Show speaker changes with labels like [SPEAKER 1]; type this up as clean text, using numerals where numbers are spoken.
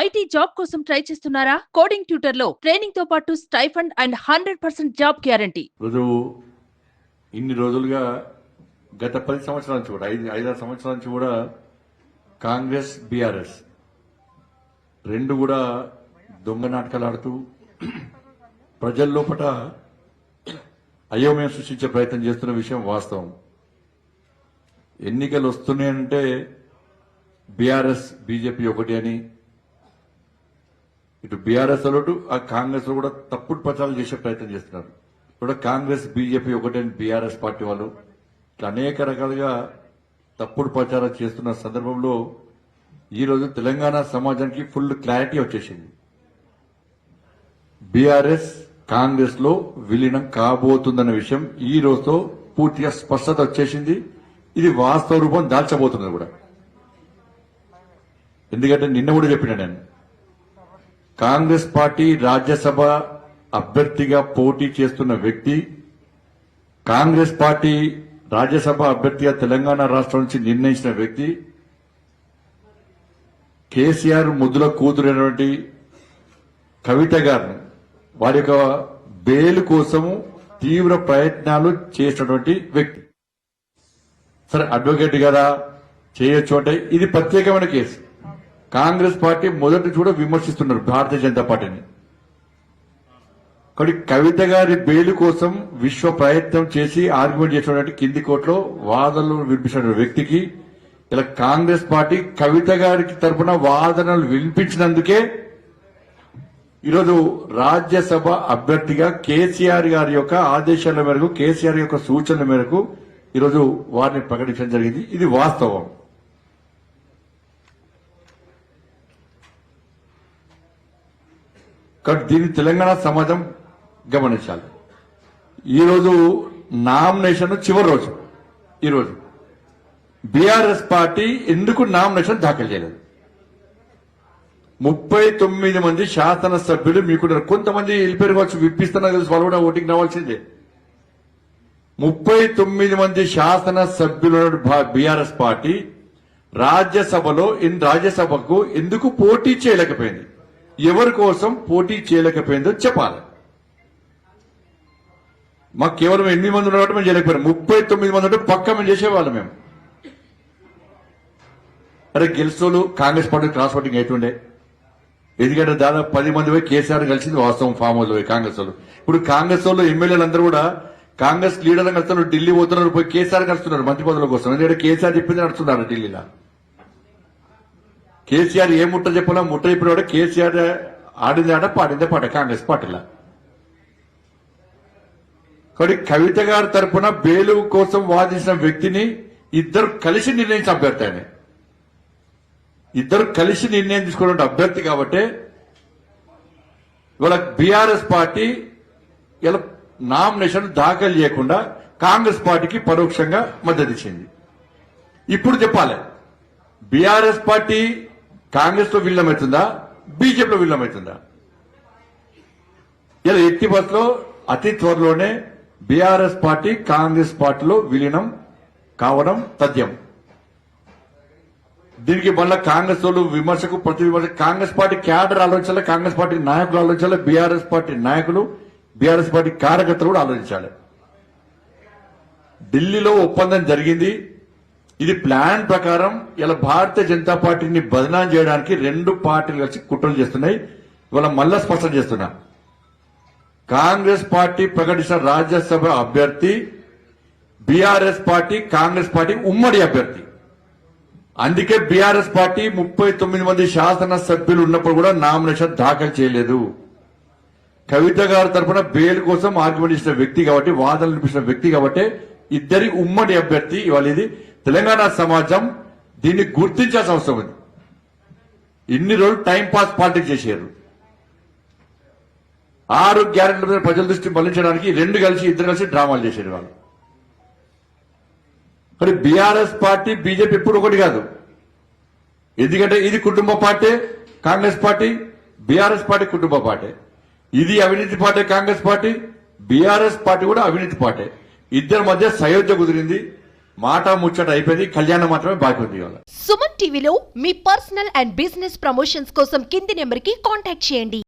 [SPEAKER 1] IT job కోసం try చేస్తున్నారా? Coding tutor లో ట్రైనింగ్ తో పాటు స్టైఫండ్ అండ్ 100% జాబ్ గ్యారంటీ.
[SPEAKER 2] ఇన్ని రోజులుగా గత 10 సంవత్సరాల నుంచి కూడా 5-6 సంవత్సరాల నుంచి కూడా కాంగ్రెస్ బీఆర్ఎస్ రెండు కూడా దొంగ నాటకాలు ఆడుతూ ప్రజల లోపల అయోమయం సృష్టించే ప్రయత్నం చేస్తున్న విషయం వాస్తవం. ఎన్నికలు వస్తున్నాయంటే బీఆర్ఎస్ బీజేపీ ఒకటి అని, ఇటు బీఆర్ఎస్ అటు ఆ కాంగ్రెస్ లో కూడా తప్పుడు ప్రచారం చేసే ప్రయత్నం చేస్తున్నారు. కూడా కాంగ్రెస్ బీజేపీ ఒకటి అని బీఆర్ఎస్ పార్టీ వాళ్ళు ఇట్లా అనేక రకాలుగా తప్పుడు ప్రచారం చేస్తున్న సందర్భంలో ఈరోజు తెలంగాణ సమాజానికి ఫుల్ క్లారిటీ వచ్చేసింది. బీఆర్ఎస్ కాంగ్రెస్ లో విలీనం కాబోతుందన్న విషయం ఈ రోజుతో పూర్తిగా స్పష్టత వచ్చేసింది. ఇది వాస్తవ రూపం దాల్చబోతున్నది కూడా. ఎందుకంటే నిన్న కూడా చెప్పిన నేను, కాంగ్రెస్ పార్టీ రాజ్యసభ అభ్యర్థిగా పోటీ చేస్తున్న వ్యక్తి, కాంగ్రెస్ పార్టీ రాజ్యసభ అభ్యర్థిగా తెలంగాణ రాష్ట్రం నుంచి నిర్ణయించిన వ్యక్తి, కేసీఆర్ ముద్దుల కూతురైనటువంటి కవిత గారిని వారి యొక్క బెయిల్ కోసము తీవ్ర ప్రయత్నాలు చేసినటువంటి వ్యక్తి. సరే, అడ్వకేట్ కదా చేయొచ్చు అంటే ఇది ప్రత్యేకమైన కేసు. కాంగ్రెస్ పార్టీ మొదటి కూడా విమర్శిస్తున్నారు భారతీయ జనతా పార్టీని. కాబట్టి కవిత గారి బెయిల్ కోసం విశ్వ ప్రయత్నం చేసి ఆర్గ్యుమెంట్ చేసినటువంటి కింది కోర్టులో వాదనలు వినిపించిన వ్యక్తికి ఇలా కాంగ్రెస్ పార్టీ కవిత గారికి తరఫున వాదనలు వినిపించినందుకే ఈరోజు రాజ్యసభ అభ్యర్థిగా కేసీఆర్ గారి యొక్క ఆదేశాల మేరకు, కేసీఆర్ యొక్క సూచనల మేరకు ఈరోజు వారిని ప్రకటించడం జరిగింది. ఇది వాస్తవం. కాబట్టి దీన్ని తెలంగాణ సమాజం గమనించాలి. ఈరోజు నామినేషన్ చివరి రోజు. ఈరోజు బీఆర్ఎస్ పార్టీ ఎందుకు నామినేషన్ దాఖలు చేయలేదు? 39 మంది శాసనసభ్యులు మీకున్నారు. కొంతమంది వెళ్ళిపోయారు కావచ్చు, విప్పిస్తున్నా తెలుసు, వాళ్ళు కూడా ఓటింగ్ రావాల్సిందే. 39 మంది శాసనసభ్యుల బీఆర్ఎస్ పార్టీ రాజ్యసభకు ఎందుకు పోటీ చేయలేకపోయింది? ఎవరి కోసం పోటీ చేయలేకపోయిందో చెప్పాలి. మాకు కేవలం 8 మంది ఉన్నట్టు మేము చేయలేకపోయాం. 39 మంది ఉంటే పక్క మేము చేసేవాళ్ళం. మేము అరే గెలుస్తోళ్ళు కాంగ్రెస్ పార్టీ క్రాస్ ఓటింగ్ అవుతుండే. ఎందుకంటే దాదాపు 10 మంది పోయి కేసీఆర్ కలిసింది వాస్తవం ఫామ్ హౌస్ పోయి కాంగ్రెస్ వాళ్ళు. ఇప్పుడు కాంగ్రెస్ వాళ్ళు ఎమ్మెల్యేలు అందరూ కూడా కాంగ్రెస్ లీడర్లు కలుస్తున్నారు, ఢిల్లీ పోతున్నారు, పోయి కేసీఆర్ కలుస్తున్నారు మంత్రి పదవుల కోసం. ఎందుకంటే కేసీఆర్ చెప్పింది నడుస్తున్నారు ఢిల్లీలో. కేసీఆర్ ఏ ముట్ట చెప్పినా ముట్ట చెప్పిన కేసీఆర్ ఆడింది ఆట, పాడిందే పాట కాంగ్రెస్ పార్టీలో. కాబట్టి కవిత గారి తరఫున బెయిలు కోసం వాదించిన వ్యక్తిని ఇద్దరు కలిసి నిర్ణయించిన అభ్యర్థి. ఆయన ఇద్దరు కలిసి నిర్ణయం తీసుకున్న అభ్యర్థి కాబట్టి ఇవాళ బీఆర్ఎస్ పార్టీ ఇలా నామినేషన్ దాఖలు చేయకుండా కాంగ్రెస్ పార్టీకి పరోక్షంగా మద్దతు ఇచ్చింది. ఇప్పుడు చెప్పాలి, బీఆర్ఎస్ పార్టీ కాంగ్రెస్ లో విలీనమవుతుందా, బీజేపీలో విలీనమవుతుందా? ఇలా ఎట్టి బస్సులో అతి త్వరలోనే బీఆర్ఎస్ పార్టీ కాంగ్రెస్ పార్టీలో విలీనం కావడం తథ్యం. దీనికి మళ్ళా కాంగ్రెస్ వాళ్ళు విమర్శకు ప్రతి విమర్శ కాంగ్రెస్ పార్టీ క్యాడర్ ఆలోచించాలి, కాంగ్రెస్ పార్టీ నాయకులు ఆలోచించాలి, బీఆర్ఎస్ పార్టీ నాయకులు, బీఆర్ఎస్ పార్టీ కార్యకర్తలు కూడా ఆలోచించాలి. ఢిల్లీలో ఒప్పందం జరిగింది. ఇది ప్లాన్ ప్రకారం ఇలా భారతీయ జనతా పార్టీని బదనాం చేయడానికి రెండు పార్టీలు కలిసి కుట్రలు చేస్తున్నాయి. ఇవాళ మళ్ళా స్పష్టం చేస్తున్నా, కాంగ్రెస్ పార్టీ ప్రకటించిన రాజ్యసభ అభ్యర్థి బీఆర్ఎస్ పార్టీ కాంగ్రెస్ పార్టీ ఉమ్మడి అభ్యర్థి. అందుకే బీఆర్ఎస్ పార్టీ 39 మంది శాసనసభ్యులు ఉన్నప్పుడు కూడా నామినేషన్ దాఖలు చేయలేదు. కవిత గారి తరఫున బెయిల్ కోసం ఆర్గ్యుమెంట్ ఇచ్చిన వ్యక్తి కాబట్టి, వాదనలు వినిపించిన వ్యక్తి కాబట్టి ఇద్దరి ఉమ్మడి అభ్యర్థి. ఇవాళ ఇది తెలంగాణ సమాజం దీన్ని గుర్తించాల్సిన అవసరం ఉంది. ఇన్ని రోజులు టైం పాస్ పాలిటిక్స్ చేశారు. 6 గ్యారెంటీల మీద ప్రజల దృష్టి మళ్లించడానికి ఇద్దరు కలిసి డ్రామాలు చేశారు వాళ్ళు. మరి బీఆర్ఎస్ పార్టీ బీజేపీ ఎప్పుడు ఒకటి కాదు. ఎందుకంటే ఇది కుటుంబ party Congress party, BRS party కుటుంబ పార్టీ. ఇది అవినీతి party Congress party, BRS party కూడా అవినీతి పార్టీ. ఇద్దరి మధ్య సయోధ్య కుదిరింది. మాట ముచ్చట అయిపోయింది, కళ్యాణం మాత్రమే బాకీ ఉంది ఇవాళ.
[SPEAKER 3] సుమన్ టీవీలో మీ పర్సనల్ అండ్ బిజినెస్ ప్రమోషన్స్ కోసం కింది నెంబర్కి కాంటాక్ట్ చేయండి.